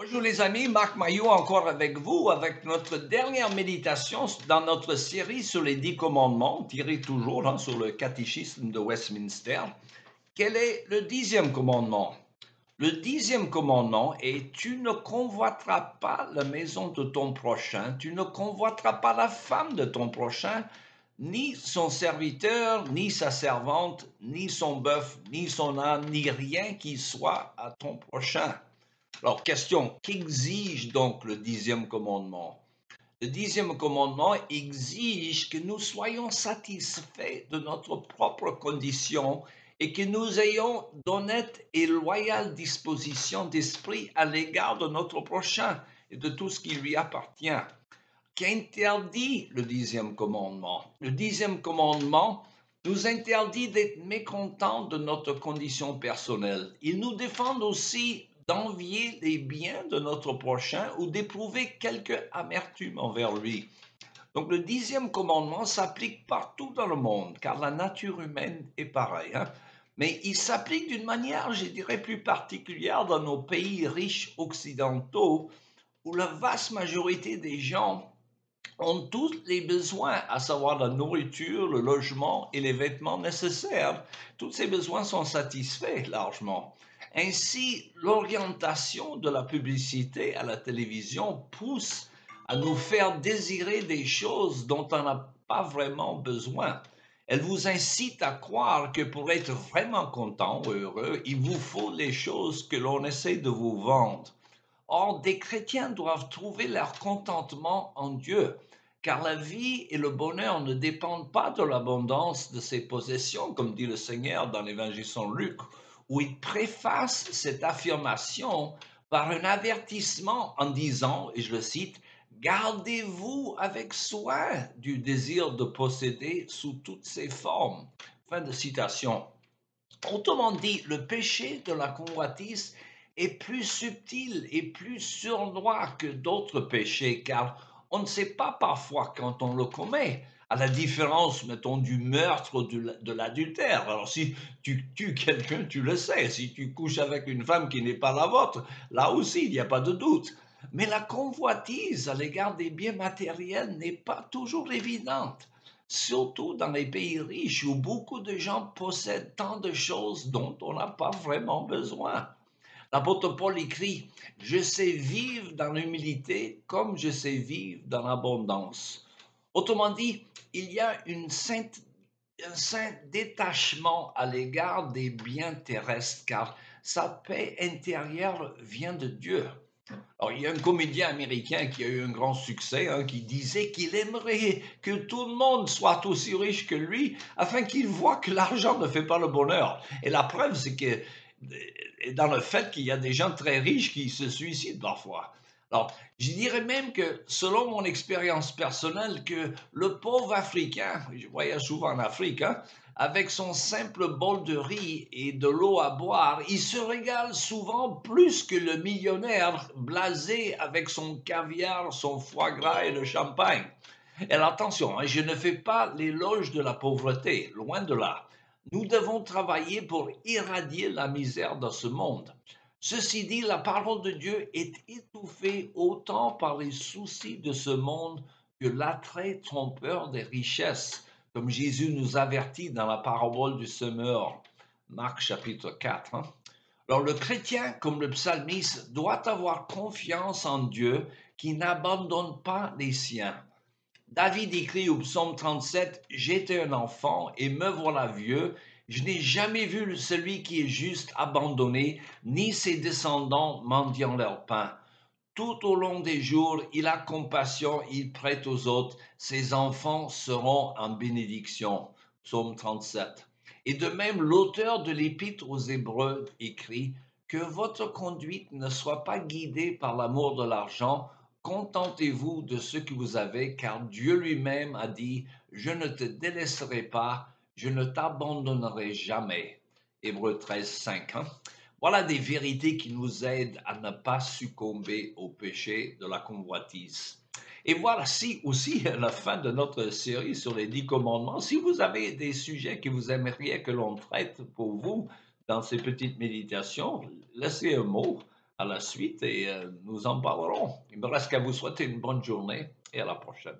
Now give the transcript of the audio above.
Bonjour les amis, Marc Maillot encore avec vous, avec notre dernière méditation dans notre série sur les 10 commandements, tiré toujours sur le catéchisme de Westminster. Quel est le 10e commandement? Le 10e commandement est: tu ne convoiteras pas la maison de ton prochain, tu ne convoiteras pas la femme de ton prochain, ni son serviteur, ni sa servante, ni son bœuf, ni son âne, ni rien qui soit à ton prochain. Alors, question, qu'exige donc le 10e commandement? Le 10e commandement exige que nous soyons satisfaits de notre propre condition et que nous ayons d'honnêtes et loyales dispositions d'esprit à l'égard de notre prochain et de tout ce qui lui appartient. Qu'interdit le 10e commandement? Le 10e commandement nous interdit d'être mécontents de notre condition personnelle. Il nous défend aussi d'envier les biens de notre prochain ou d'éprouver quelque amertume envers lui. Donc le 10e commandement s'applique partout dans le monde, car la nature humaine est pareille. Mais il s'applique d'une manière, je dirais, plus particulière dans nos pays riches occidentaux, où la vaste majorité des gens ont tous les besoins, à savoir la nourriture, le logement et les vêtements nécessaires. Tous ces besoins sont satisfaits largement. Ainsi, l'orientation de la publicité à la télévision pousse à nous faire désirer des choses dont on n'a pas vraiment besoin. Elle vous incite à croire que pour être vraiment content ou heureux, il vous faut les choses que l'on essaie de vous vendre. Or, des chrétiens doivent trouver leur contentement en Dieu, car la vie et le bonheur ne dépendent pas de l'abondance de ses possessions, comme dit le Seigneur dans l'Évangile selon Luc, où il préface cette affirmation par un avertissement en disant, et je le cite, gardez-vous avec soin du désir de posséder sous toutes ses formes. Fin de citation. Autrement dit, le péché de la convoitise est plus subtil et plus sournois que d'autres péchés, car on ne sait pas parfois quand on le commet, à la différence, mettons, du meurtre ou de l'adultère. Alors, si tu tues quelqu'un, tu le sais. Si tu couches avec une femme qui n'est pas la vôtre, là aussi, il n'y a pas de doute. Mais la convoitise à l'égard des biens matériels n'est pas toujours évidente, surtout dans les pays riches où beaucoup de gens possèdent tant de choses dont on n'a pas vraiment besoin. L'apôtre Paul écrit: je sais vivre dans l'humilité comme je sais vivre dans l'abondance. Autrement dit, il y a un saint détachement à l'égard des biens terrestres, car sa paix intérieure vient de Dieu. Alors, il y a un comédien américain qui a eu un grand succès, qui disait qu'il aimerait que tout le monde soit aussi riche que lui, afin qu'il voit que l'argent ne fait pas le bonheur. Et la preuve, c'est que dans le fait qu'il y a des gens très riches qui se suicident parfois. Alors, je dirais même que, selon mon expérience personnelle, que le pauvre Africain, je voyage souvent en Afrique, avec son simple bol de riz et de l'eau à boire, il se régale souvent plus que le millionnaire blasé avec son caviar, son foie gras et le champagne. Et attention, je ne fais pas l'éloge de la pauvreté, loin de là. Nous devons travailler pour éradier la misère dans ce monde. Ceci dit, la parole de Dieu est étouffée autant par les soucis de ce monde que l'attrait trompeur des richesses, comme Jésus nous avertit dans la parabole du semeur, Marc chapitre 4. Alors le chrétien, comme le psalmiste, doit avoir confiance en Dieu qui n'abandonne pas les siens. David écrit au psaume 37, j'étais un enfant et me voilà vieux, je n'ai jamais vu celui qui est juste abandonné, ni ses descendants mendiant leur pain. Tout au long des jours, il a compassion, il prête aux autres, ses enfants seront en bénédiction. Psaume 37. Et de même, l'auteur de l'Épître aux Hébreux écrit que votre conduite ne soit pas guidée par l'amour de l'argent, contentez-vous de ce que vous avez, car Dieu lui-même a dit, je ne te délaisserai pas, je ne t'abandonnerai jamais. Hébreux 13, 5. Voilà des vérités qui nous aident à ne pas succomber au péché de la convoitise. Et voici aussi la fin de notre série sur les 10 commandements. Si vous avez des sujets que vous aimeriez que l'on traite pour vous dans ces petites méditations, laissez un mot. à la suite et nous en parlerons. Il me reste qu'à vous souhaiter une bonne journée et à la prochaine.